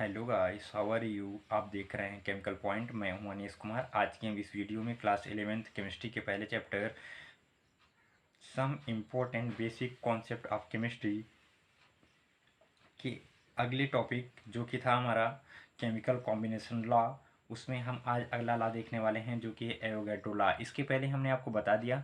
Hello guys, how are you. आप देख रहे हैं केमिकल पॉइंट। मैं हूं अनीश कुमार। आज की हम इस वीडियो में क्लास 11th केमिस्ट्री के पहले chapter some important basic concept of chemistry के अगले टॉपिक जो कि था हमारा केमिकल कॉम्बिनेशन लॉ, उसमें हम आज अगला लॉ देखने वाले हैं जो कि है एवोगैड्रो लॉ। इसके पहले हमने आपको बता दिया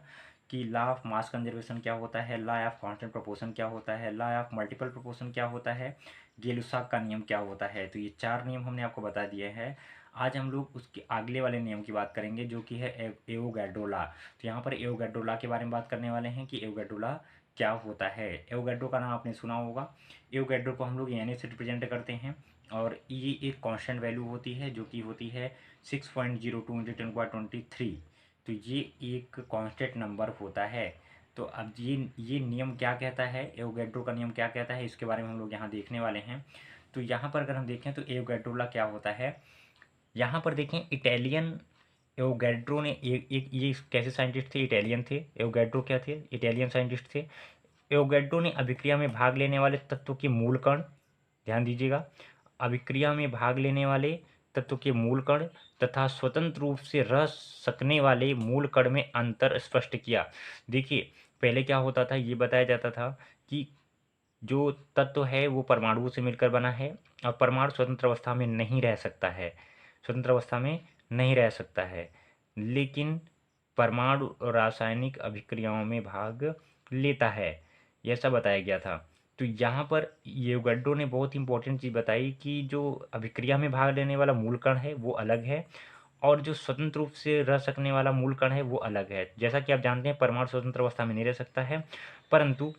कि लॉ ऑफ मास कंजर्वेशन क्या होता है, लॉ ऑफ कांस्टेंट प्रोपोर्शन क्या होता है, लॉ ऑफ मल्टीपल प्रोपोर्शन क्या होता है, गेलुसाक का नियम क्या होता है। तो ये चार नियम हमने आपको बता दिए हैं। आज हम लोग उसके अगले वाले नियम की बात करेंगे जो कि है एवोगैड्रो लॉ। तो यहाँ पर एवोगैड्रो लॉ के बारे में बात करने वाले हैं कि एवोगैड्रो लॉ क्या होता है। एवोगैड्रो का नाम आपने सुना होगा। एवोगैड्रो को हम लोग एन से रिप्रेजेंट करते हैं और ये एक कांस्टेंट वैल्यू होती है जो कि होती है 6.02 इंटू 10⁻23। तो ये एक कांस्टेंट नंबर होता है। तो अब ये नियम क्या कहता है, एवोगैड्रो का नियम क्या कहता है, इसके बारे में हम लोग यहाँ देखने वाले हैं। तो यहाँ पर अगर हम देखें तो एवोगैड्रो लॉ क्या होता है, यहाँ पर देखें इटालियन एवोगैड्रो ने एक ये कैसे साइंटिस्ट थे, इटालियन थे। एवोगैड्रो क्या थे, इटालियन साइंटिस्ट थे। एवोगैड्रो ने अभिक्रिया में भाग लेने वाले तत्व के मूल कण, ध्यान दीजिएगा, अभिक्रिया में भाग लेने वाले तत्व के मूल कण तथा स्वतंत्र रूप से रह सकने वाले मूल कण में अंतर स्पष्ट किया। देखिए पहले क्या होता था, ये बताया जाता था कि जो तत्व है वो परमाणुओं से मिलकर बना है और परमाणु स्वतंत्र अवस्था में नहीं रह सकता है, स्वतंत्र अवस्था में नहीं रह सकता है, लेकिन परमाणु रासायनिक अभिक्रियाओं में भाग लेता है, यह सब बताया गया था। तो यहाँ पर एवोगैड्रो ने बहुत इंपॉर्टेंट चीज़ बताई कि जो अभिक्रिया में भाग लेने वाला मूल कण है वो अलग है और जो स्वतंत्र रूप से रह सकने वाला मूल कण है वो अलग है। जैसा कि आप जानते हैं परमाणु स्वतंत्र अवस्था में नहीं रह सकता है, परंतु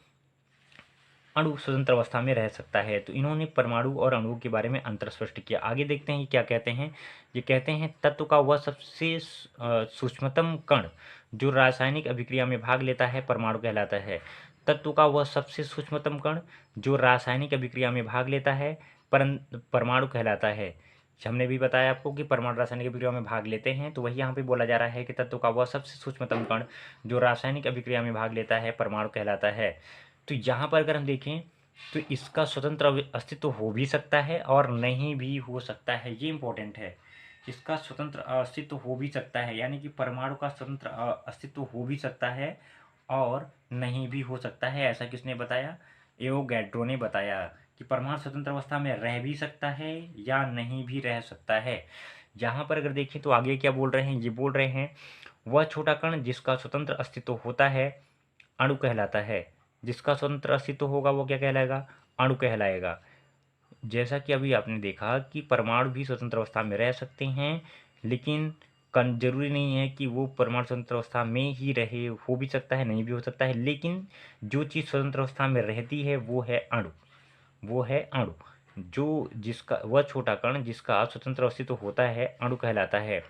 अणु स्वतंत्र अवस्था में रह सकता है। तो इन्होंने परमाणु और अणुओं के बारे में अंतर स्पष्ट किया। आगे देखते हैं ये क्या कहते हैं। ये कहते हैं तत्व का वह सबसे सूक्ष्मतम कण जो रासायनिक अभिक्रिया में भाग लेता है परमाणु कहलाता है। तत्व का वह सबसे सूक्ष्मतम कण जो रासायनिक अभिक्रिया में भाग लेता है परमाणु कहलाता है। हमने भी बताया आपको कि परमाणु रासायनिक अभिक्रिया में भाग लेते हैं, तो वही यहाँ पे बोला जा रहा है कि तत्व का वह सबसे सूक्ष्मतम कण जो रासायनिक अभिक्रिया में भाग लेता है परमाणु कहलाता है। तो यहाँ पर अगर हम देखें तो इसका स्वतंत्र अस्तित्व हो भी सकता है और नहीं भी हो सकता है, ये इंपॉर्टेंट है। इसका स्वतंत्र अस्तित्व हो भी सकता है, यानी कि परमाणु का स्वतंत्र अस्तित्व हो भी सकता है और नहीं भी हो सकता है। ऐसा किसने बताया, एवोगैड्रो ने बताया कि परमाणु स्वतंत्र अवस्था में रह भी सकता है या नहीं भी रह सकता है। यहाँ पर अगर देखें तो आगे क्या बोल रहे हैं, ये बोल रहे हैं वह छोटा कण जिसका स्वतंत्र अस्तित्व होता है अणु कहलाता है। जिसका स्वतंत्र अस्तित्व होगा वो क्या कहलाएगा, अणु कहलाएगा। जैसा कि अभी आपने देखा कि परमाणु भी स्वतंत्र अवस्था में रह सकते हैं, लेकिन कन जरूरी नहीं है कि वो परमाणु स्वतंत्र अवस्था में ही रहे, हो भी सकता है नहीं भी हो सकता है, लेकिन जो चीज़ स्वतंत्र अवस्था में रहती है वो है अणु, वो है अणु। जो जिसका वह छोटा कण जिसका स्वतंत्र अस्तित्व होता है अणु कहलाता है।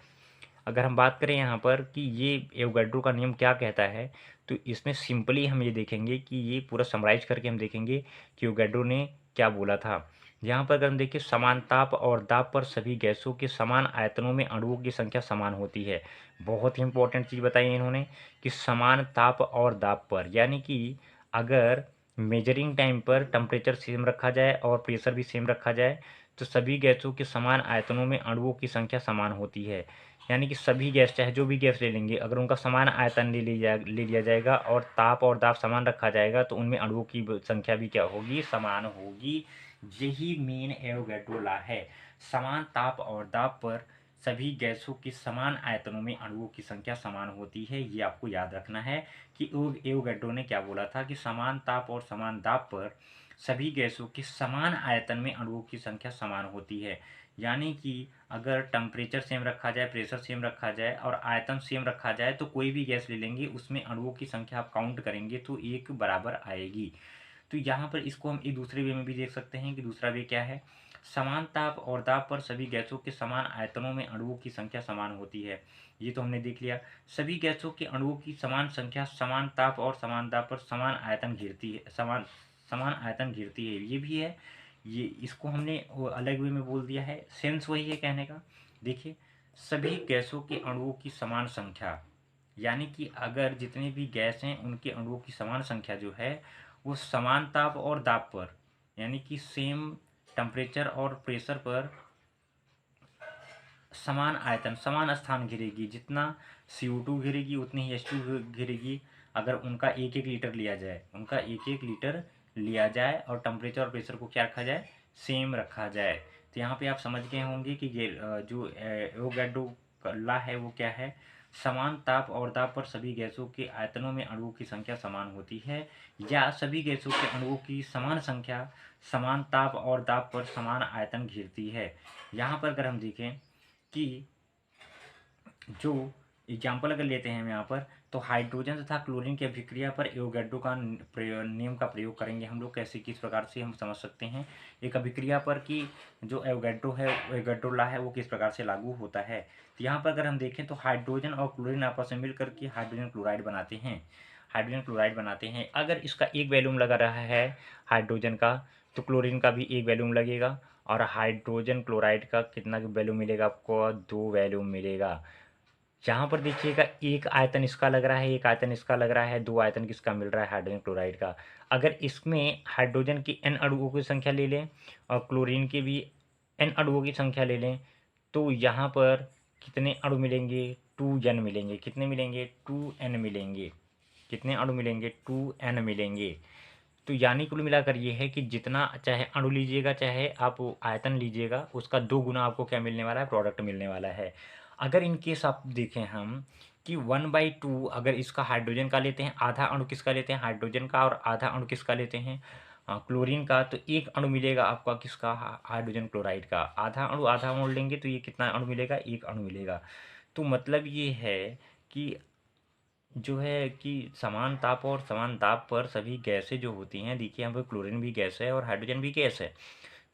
अगर हम बात करें यहाँ पर कि ये एवोगैड्रो का नियम क्या कहता है, तो इसमें सिंपली हम ये देखेंगे कि ये पूरा समराइज करके हम देखेंगे कि एवोगैड्रो ने क्या बोला था। यहाँ पर अगर हम देखें समान ताप और दाब पर सभी गैसों के समान आयतनों में अणुओं की संख्या समान होती है। बहुत ही इंपॉर्टेंट चीज़ बताई इन्होंने कि समान ताप और दाब पर, यानी कि अगर मेजरिंग टाइम पर टेम्परेचर सेम रखा जाए और प्रेशर भी सेम रखा जाए तो सभी गैसों के समान आयतनों में अणुओं की संख्या समान होती है। यानी कि सभी गैस, चाहे जो भी गैस ले लेंगे, अगर उनका समान आयतन ले लिया जाएगा और ताप और दाब समान रखा जाएगा तो उनमें अणुओं की संख्या भी क्या होगी, समान होगी। यही मेन एवोगैड्रो लॉ है। समान ताप और दाब पर सभी गैसों के समान आयतनों में अणुओं की संख्या समान होती है। ये आपको याद रखना है कि एवोगैड्रो ने क्या बोला था कि समान ताप और समान दाब पर सभी गैसों के समान आयतन में अणुओं की संख्या समान होती है। यानी कि अगर टेम्परेचर सेम रखा जाए, प्रेशर सेम रखा जाए और आयतन सेम रखा जाए तो कोई भी गैस ले लेंगे उसमें अणुओं की संख्या आप काउंट करेंगे तो एक बराबर आएगी। तो यहाँ पर इसको हम एक दूसरे वे में भी देख सकते हैं कि दूसरा वे क्या है, समान ताप और दाब पर सभी गैसों के समान आयतनों में अणुओं की संख्या समान होती है। ये तो हमने देख लिया। सभी गैसों के अणुओं की समान संख्या समान ताप और समान दाब पर समान आयतन घेरती है, समान समान आयतन घेरती है, ये भी है। ये इसको हमने अलग वे में बोल दिया है, सेंस वही है कहने का। देखिए सभी गैसों के अणुओं की समान संख्या, यानी कि अगर जितने भी गैस हैं उनके अणुओं की समान संख्या जो है वो समान ताप और दाब पर, यानी कि सेम टेम्परेचर और प्रेशर पर समान आयतन समान स्थान घेरेगी। जितना CO2 घेरेगी उतनी ही H2 घेरेगी। अगर उनका एक एक लीटर लिया जाए, उनका एक एक लीटर लिया जाए और टेम्परेचर और प्रेशर को क्या रखा जाए, सेम रखा जाए। तो यहाँ पे आप समझ गए होंगे कि जो एवोगैड्रो लॉ है वो क्या है। समान ताप और दाब पर सभी गैसों के आयतनों में अणुओं की संख्या समान होती है, या सभी गैसों के अणुओं की समान संख्या समान ताप और दाब पर समान आयतन घेरती है। यहाँ पर अगर हम देखें कि जो एग्जाम्पल अगर लेते हैं हम यहाँ पर, तो हाइड्रोजन तथा क्लोरीन की अभिक्रिया पर एवोगैड्रो का नियम का प्रयोग करेंगे हम लोग। कैसे, किस प्रकार से हम समझ सकते हैं एक अभिक्रिया पर कि जो एवोगैड्रो है, एवोगैड्रो लॉ है, वो किस प्रकार से लागू होता है। तो यहाँ पर अगर हम देखें तो हाइड्रोजन और क्लोरीन आपस में मिलकर के हाइड्रोजन क्लोराइड बनाते हैं। हाइड्रोजन क्लोराइड बनाते हैं। अगर इसका एक वैल्यूम लगा रहा है हाइड्रोजन का, तो क्लोरीन का भी एक वैल्यूम लगेगा। और हाइड्रोजन क्लोराइड का कितना वैल्यूम मिलेगा आपको, 2 वैल्यूम मिलेगा। यहाँ पर देखिएगा एक आयतन इसका लग रहा है, एक आयतन इसका लग रहा है, 2 आयतन किसका मिल रहा है, हाइड्रोजन क्लोराइड का। अगर इसमें हाइड्रोजन की n अणुओं की संख्या ले लें और क्लोरीन की भी n अणुओं की संख्या ले लें, तो यहाँ पर कितने अणु मिलेंगे, 2n मिलेंगे। कितने मिलेंगे, 2n मिलेंगे। कितने अणु मिलेंगे, 2n मिलेंगे। तो यानी कुल मिलाकर ये है कि जितना चाहे अणु लीजिएगा, चाहे आप आयतन लीजिएगा, उसका 2 गुना आपको क्या मिलने वाला है, प्रोडक्ट मिलने वाला है। अगर इन केस आप देखें हम कि 1/2 अगर इसका हाइड्रोजन का लेते हैं, आधा अणु किसका लेते हैं, हाइड्रोजन का, और आधा अणु किसका लेते हैं, क्लोरीन का, तो एक अणु मिलेगा आपका किसका, हाइड्रोजन क्लोराइड का। आधा अणु लेंगे तो ये कितना अणु मिलेगा, एक अणु मिलेगा। तो मतलब ये है कि जो है कि समान ताप और समान दाब पर सभी गैसें जो होती हैं, देखिए यहाँ पर क्लोरीन भी गैस है और हाइड्रोजन भी गैस है।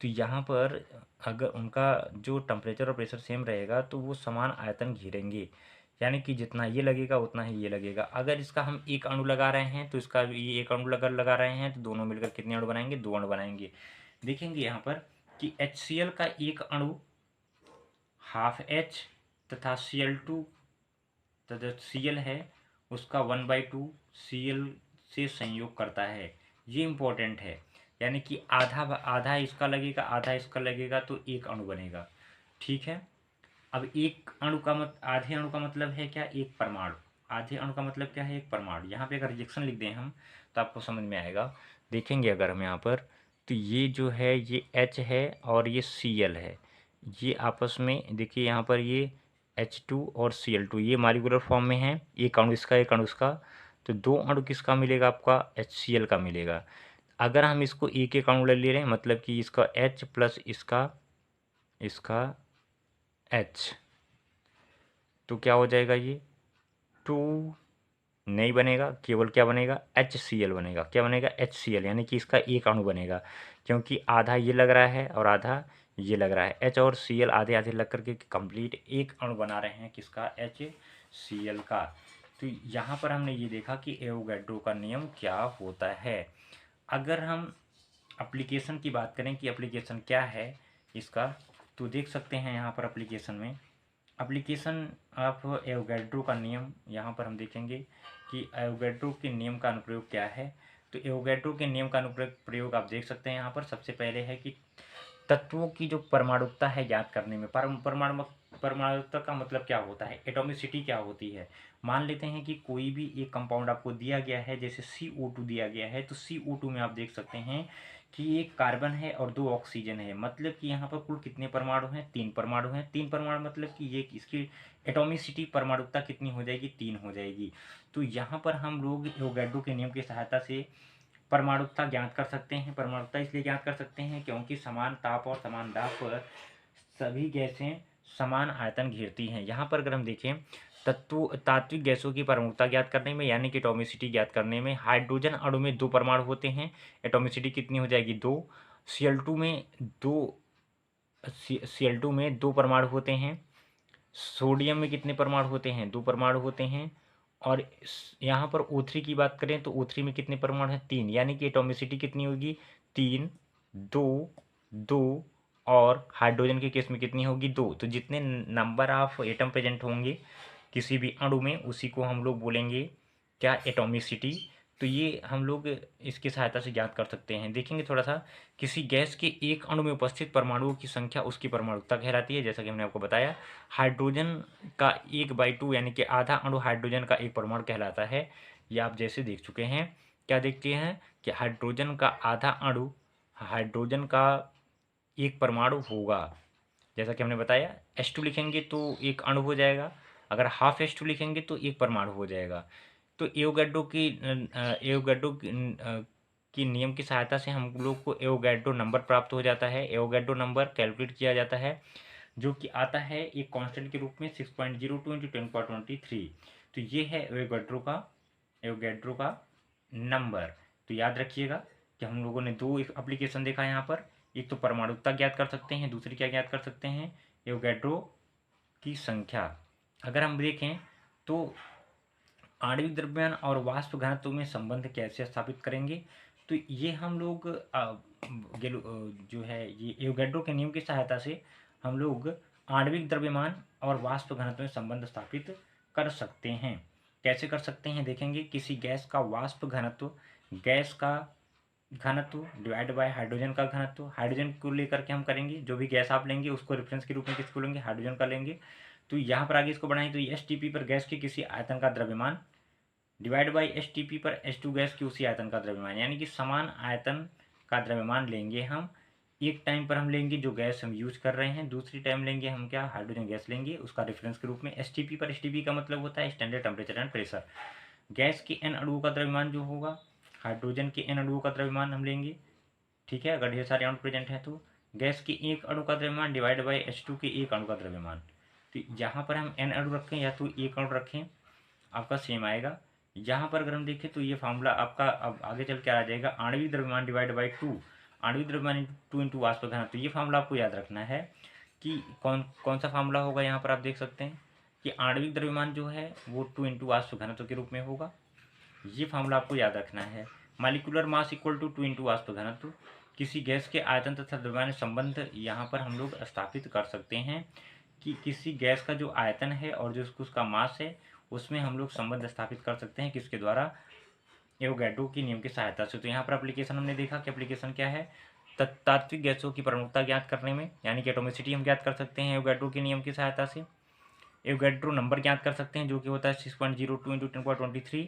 तो यहाँ पर अगर उनका जो टेम्परेचर और प्रेशर सेम रहेगा तो वो समान आयतन घेरेंगे। यानी कि जितना ये लगेगा उतना ही ये लगेगा। अगर इसका हम एक अणु लगा रहे हैं तो इसका भी ये एक अणु लगा रहे हैं, तो दोनों मिलकर कितने अणु बनाएंगे, 2 अणु बनाएंगे। देखेंगे यहाँ पर कि HCl का एक अणु ½ H तथा Cl2 तथा Cl है उसका 1/2 Cl से संयोग करता है। ये इम्पोर्टेंट है। यानी कि आधा इसका लगेगा, आधा इसका लगेगा, तो एक अणु बनेगा। ठीक है। अब एक अणु का आधे अणु का मतलब है क्या, एक परमाणु। आधे अणु का मतलब क्या है, एक परमाणु। यहाँ पे अगर रिजेक्शन लिख दें हम तो आपको समझ में आएगा। देखेंगे अगर हम यहाँ पर, तो ये जो है ये H है और ये Cl है। ये आपस में देखिए यहाँ पर ये H2 और Cl2 ये मॉलिक्यूलर फॉर्म में है, एक अणु इसका एक अणु इसका। तो 2 अणु किसका मिलेगा, आपका HCl का मिलेगा। अगर हम इसको एक एक अणु ले रहे हैं, मतलब कि इसका H प्लस इसका H, तो क्या हो जाएगा, ये 2 नहीं बनेगा, केवल क्या बनेगा, HCl बनेगा। क्या बनेगा, HCl, यानी कि इसका एक अणु बनेगा, क्योंकि आधा ये लग रहा है और आधा ये लग रहा है। H और Cl आधे आधे लग करके कंप्लीट एक अणु बना रहे हैं, किसका, HCl का। तो यहाँ पर हमने ये देखा कि एवोगैड्रो का नियम क्या होता है। अगर हम एप्लीकेशन की बात करें कि एप्लीकेशन क्या है इसका, तो देख सकते हैं यहाँ पर एप्लीकेशन में, एप्लीकेशन ऑफ एवोगैड्रो का नियम, यहाँ पर हम देखेंगे कि एवोगैड्रो के नियम का अनुप्रयोग क्या है। तो एवोगैड्रो के नियम का अनुप्रयोग आप देख सकते हैं यहाँ पर। सबसे पहले है कि तत्वों की जो परमाणुकता है ज्ञात करने में। परमाणुकता का मतलब क्या होता है, एटॉमिसिटी क्या होती है। मान लेते हैं कि कोई भी एक कंपाउंड आपको दिया गया है, जैसे CO2 दिया गया है, तो CO2 में आप देख सकते हैं कि एक कार्बन है और 2 ऑक्सीजन है। मतलब कि यहाँ पर कुल कितने परमाणु हैं, 3 परमाणु हैं। 3 परमाणु मतलब कि ये इसकी एटॉमिसिटी परमाणुकता कितनी हो जाएगी, 3 हो जाएगी। तो यहाँ पर हम लोग एवोगैड्रो के नियम की सहायता से परमाणुकता ज्ञात कर सकते हैं। परमाणुकता इसलिए ज्ञात कर सकते हैं क्योंकि समान ताप और समान दाब पर सभी गैसें समान आयतन घेरती हैं। यहाँ पर अगर हम देखें तात्विक गैसों की परमाणुकता ज्ञात करने में, यानी कि एटॉमिसिटी ज्ञात करने में, हाइड्रोजन अणु में 2 परमाणु होते हैं, एटॉमिसिटी कितनी हो जाएगी, 2। Cl2 में 2 परमाणु होते हैं। सोडियम में कितने परमाणु होते हैं, 2 परमाणु होते हैं। और यहाँ पर O3 की बात करें तो O3 में कितने परमाणु हैं, 3। यानी कि एटॉमिसिटी कितनी होगी, 3, 2, 2, और हाइड्रोजन के केस में कितनी होगी, 2। तो जितने नंबर ऑफ एटम प्रेजेंट होंगे किसी भी अणु में, उसी को हम लोग बोलेंगे क्या, एटॉमिसिटी। तो ये हम लोग इसकी सहायता से ज्ञात कर सकते हैं। देखेंगे थोड़ा सा, किसी गैस के एक अणु में उपस्थित परमाणुओं की संख्या उसकी परमाणुकता कहलाती है। जैसा कि हमने आपको बताया, हाइड्रोजन का 1/2 यानी कि आधा अणु हाइड्रोजन का एक परमाणु कहलाता है। ये आप जैसे देख चुके हैं, क्या देखते हैं कि हाइड्रोजन का आधा अणु हाइड्रोजन का एक परमाणु होगा। जैसा कि हमने बताया, H2 लिखेंगे तो एक अणु हो जाएगा, अगर हाफ H2 लिखेंगे तो एक परमाणु हो जाएगा। तो एवोगैड्रो की नियम की सहायता से हम लोग को एवोगैड्रो नंबर प्राप्त हो जाता है। एवोगैड्रो नंबर कैलकुलेट किया जाता है, जो कि आता है एक कांस्टेंट के रूप में 6.02 इंटू 10^23। तो ये है एवोगैड्रो का नंबर। तो याद रखिएगा कि हम लोगों ने दो एप्लीकेशन देखा यहाँ पर। एक तो परमाणुकता ज्ञात कर सकते हैं, दूसरी क्या ज्ञात कर सकते हैं, एवोगैड्रो की संख्या। अगर हम देखें तो आणविक द्रव्यमान और वाष्प घनत्व में संबंध कैसे स्थापित करेंगे, तो ये हम लोग जो है ये एवोगैड्रो के नियम की सहायता से हम लोग आणविक द्रव्यमान और वाष्प घनत्व में संबंध स्थापित कर सकते हैं। कैसे कर सकते हैं देखेंगे, किसी गैस का वाष्प घनत्व, गैस का घनत्व डिवाइड बाय हाइड्रोजन का घनत्व, हाइड्रोजन को लेकर के हम करेंगे, जो भी गैस आप लेंगे उसको रेफरेंस के रूप में किसको लेंगे, हाइड्रोजन का लेंगे। तो यहाँ पर आगे इसको बढ़ाएं तो एसटीपी पर गैस के किसी आयतन का द्रव्यमान डिवाइड बाई एसटीपी पर H2 गैस की उसी आयतन का द्रव्यमान, यानी कि समान आयतन का द्रव्यमान लेंगे हम। एक टाइम पर हम लेंगे जो गैस हम यूज कर रहे हैं, दूसरी टाइम लेंगे हम क्या, हाइड्रोजन गैस लेंगे उसका रेफरेंस के रूप में। एसटीपी पर, एसटीपी का मतलब होता है standard temperature and pressure. Gas के n अणुओं का द्रव्यमान जो होगा, हाइड्रोजन के n अणुओं का द्रव्यमान हम लेंगे, ठीक है, अगर ढेर सारे अणु प्रेजेंट है तो। गैस के एक अणु का द्रव्यमान डिवाइड बाई H2 के एक अणु का द्रव्यमान। तो यहाँ पर हम n अणु रखें या तो एक अणु रखें, आपका सेम आएगा। यहाँ पर अगर हम देखें तो ये फार्मूला आपका अब आगे चल के आ जाएगा, आणविक द्रव्यमान डिवाइड बाई 2, आणविक द्रव्यमान 2 इंटू वाष्प घनत्व। तो ये फार्मूला आपको याद रखना है कि कौन कौन सा फार्मूला होगा। यहाँ पर आप देख सकते हैं कि आणविक द्रव्यमान जो है वो 2 इंटू वाष्प घनत्व के रूप में होगा। ये फार्मूला आपको याद रखना है। Molecular mass equal to 2 into वाष्प घनत्व। किसी गैस के आयतन तथा द्रव्यमान संबंध यहाँ पर हम लोग स्थापित कर सकते हैं कि किसी गैस का जो आयतन है और जो उसका मास है उसमें हम लोग संबंध स्थापित कर सकते हैं, किसके द्वारा, एवोगैड्रो की नियम की सहायता से। तो यहाँ पर एप्लीकेशन हमने देखा कि एप्लीकेशन क्या है, तात्विक गैसों की परमाणुकता ज्ञात करने में, यानी कि एटोमिसिटी हम ज्ञात कर सकते हैं एवोगैड्रो के नियम की सहायता से। एवोगैड्रो नंबर ज्ञात कर सकते हैं जो कि होता है 6.02 इंटू 10^23।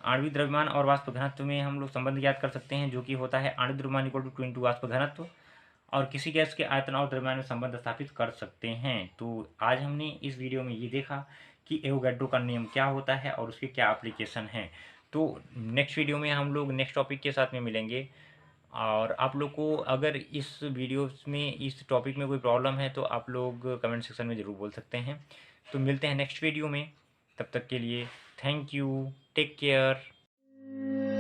आणविक द्रव्यमान और वाष्प घनत्व में हम लोग संबंध ज्ञात कर सकते हैं जो कि होता है आणविक द्रव्यमान इक्वल टू 2 इंटू वाष्प घनत्व। और किसी गैस के आयतन और द्रव्यमान में संबंध स्थापित कर सकते हैं। तो आज हमने इस वीडियो में ये देखा कि एवोगैड्रो का नियम क्या होता है और उसके क्या एप्लीकेशन हैं। तो नेक्स्ट वीडियो में हम लोग नेक्स्ट टॉपिक के साथ में मिलेंगे। और आप लोग को अगर इस वीडियो में इस टॉपिक में कोई प्रॉब्लम है तो आप लोग कमेंट सेक्शन में ज़रूर बोल सकते हैं। तो मिलते हैं नेक्स्ट वीडियो में, तब तक के लिए थैंक यू, टेक केयर।